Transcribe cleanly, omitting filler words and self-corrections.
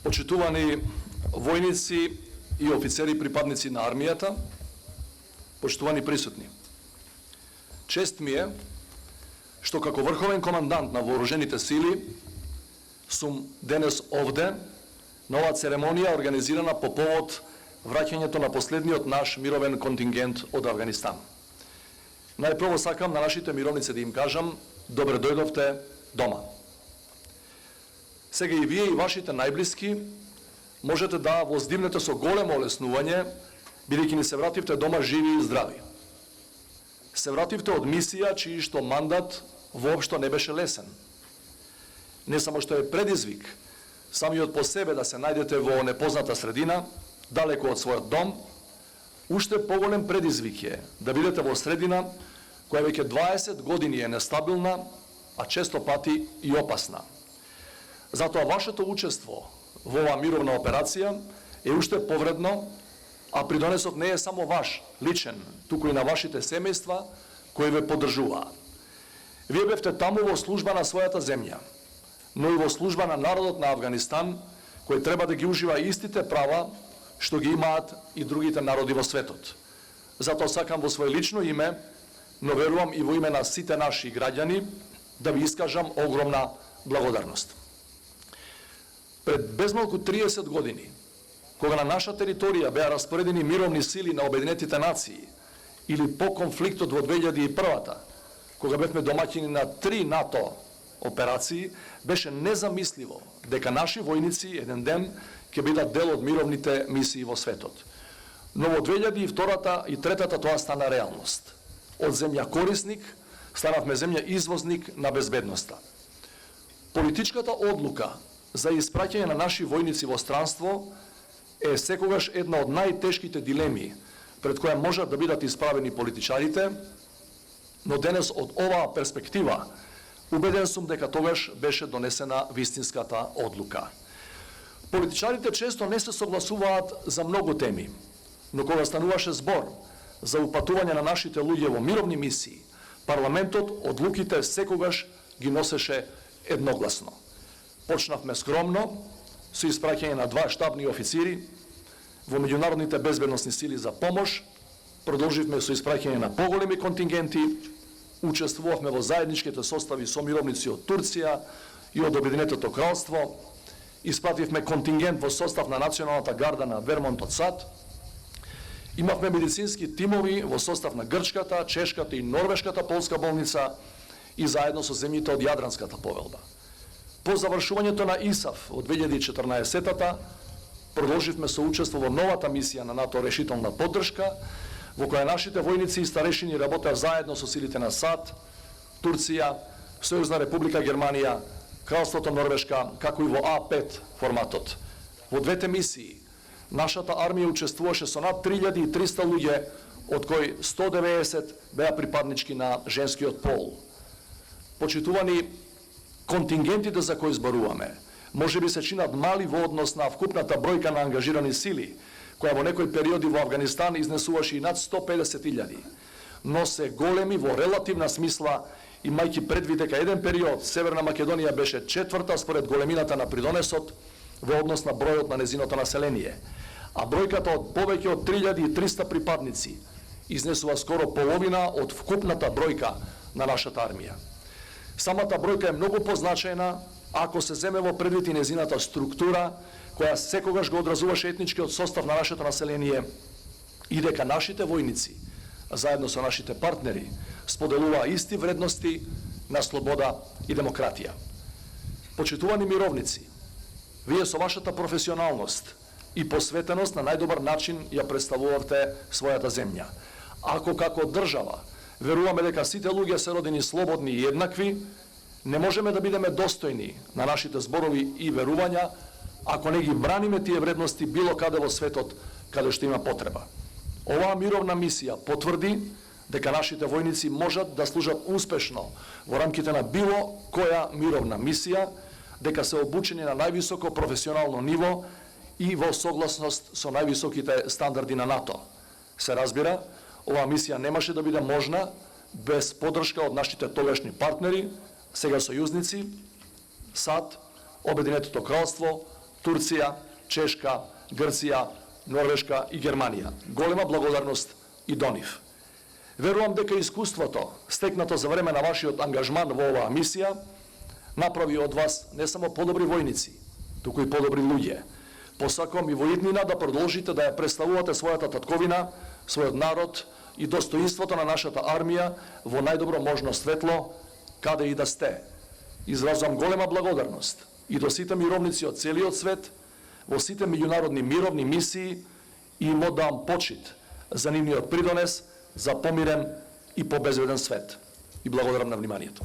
Почитувани војници и офицери припадници на армијата, почитувани присутни. Чест ми е што како врховен командант на вооружените сили сум денес овде на оваа церемонија организирана по повод враќањето на последниот наш мировен контингент од Авганистан. Најпрво сакам на нашите мировници да им кажам добре дојдовте дома. Сега и вие и вашите најблиски можете да воздивнете со големо олеснување, бидејќи ни се вративте дома живи и здрави. Се вративте од мисија чиј што мандат воопшто не беше лесен. Не само што е предизвик, самиот по себе да се најдете во непозната средина, далеко од својот дом, уште поголем предизвик е да бидете во средина која веќе 20 години е нестабилна, а често пати и опасна. Затоа вашето учество во оваа мировна операција е уште повредно, а придонесот не е само ваш, личен, туку и на вашите семејства кои ве поддржуваа. Вие бевте таму во служба на својата земја, но и во служба на народот на Авганистан, кој треба да ги ужива истите права што ги имаат и другите народи во светот. Затоа сакам во своје лично име, но верувам и во име на сите наши граѓани, да ви искажам огромна благодарност. Пред безмалку 30 години, кога на наша територија беа распоредени мировни сили на Обединетите нации, или по конфликтот во 2001-та, кога бевме домаќини на 3 НАТО операции, беше незамисливо дека наши војници еден ден ќе бидат дел од мировните мисии во светот. Но во 2002-та и 2003-та тоа стана реалност. Од земја корисник станавме земја извозник на безбедноста. Политичката одлука за испраќање на наши војници во странство е секогаш една од најтешките дилеми пред која можат да бидат исправени политичарите, но денес од оваа перспектива убеден сум дека тогаш беше донесена вистинската одлука. Политичарите често не се согласуваат за многу теми, но кога стануваше збор за упатување на нашите луѓе во мировни мисии, парламентот одлуките секогаш ги носеше едногласно. Почнавме скромно, со испраќање на 2 штабни официри во меѓународните безбедносни сили за помош, продолживме со испраќање на поголеми контингенти, учествувавме во заедничките состави со мировници од Турција и од Обединетото кралство, испративме контингент во состав на Националната гарда на Вермонт од САД, имавме медицински тимови во состав на Грчката, Чешката и Норвешката полска болница и заедно со земјите од Јадранската повелба. По завршувањето на ИСАФ од 2014-та продолживме со учество во новата мисија на НАТО решителна поддршка, во која нашите војници и старешини работеа заедно со силите на САД, Турција, Сојузна република Германија, Кралството Норвешка, како и во А5 форматот. Во двете мисии нашата армија учествуваше со над 3300 луѓе, од кои 190 беа припаднички на женскиот пол. Почитувани, контингентите за кои зборуваме може би се чинат мали во однос на вкупната бројка на ангажирани сили, која во некои периоди во Авганистан изнесуваше и над 150.000, но се големи во релативна смисла, имајќи предвид дека еден период Северна Македонија беше 4-та според големината на придонесот во однос на бројот на незиното население, а бројката од повеќе од 3300 припадници изнесува скоро половина од вкупната бројка на нашата армија. Самата бројка е многу позначајна ако се земе во предвид и незината структура, која секогаш го одразуваше етничкиот состав на нашето население и дека нашите војници, заедно со нашите партнери, споделуваа исти вредности на слобода и демократија. Почитувани мировници, вие со вашата професионалност и посветеност на најдобар начин ја представувавте својата земја. Ако како држава веруваме дека сите луѓе се родени слободни и еднакви, не можеме да бидеме достојни на нашите зборови и верувања ако не ги браниме тие вредности било каде во светот каде што има потреба. Оваа мировна мисија потврди дека нашите војници можат да служат успешно во рамките на било која мировна мисија, дека се обучени на највисоко професионално ниво и во согласност со највисоките стандарди на НАТО. Се разбира, оваа мисија немаше да биде можна без поддршка од нашите тогашни партнери, сега сојузници, САД, Обединетото кралство, Турција, Чешка, Грција, Норвешка и Германија. Голема благодарност и до нив. Верувам дека искуството, стекнато за време на вашиот ангажман во оваа мисија, направи од вас не само подобри војници, туку и подобри луѓе. Посакувам и во иднина да продолжите да ја представувате својата татковина, својот народ и достоинството на нашата армија во најдобро можно светло, каде и да сте. Изразувам голема благодарност и до сите мировници од целиот свет, во сите меѓународни мировни мисии и им оддавам почит за нивниот придонес за помирен и побезбеден свет. И благодарам на вниманието.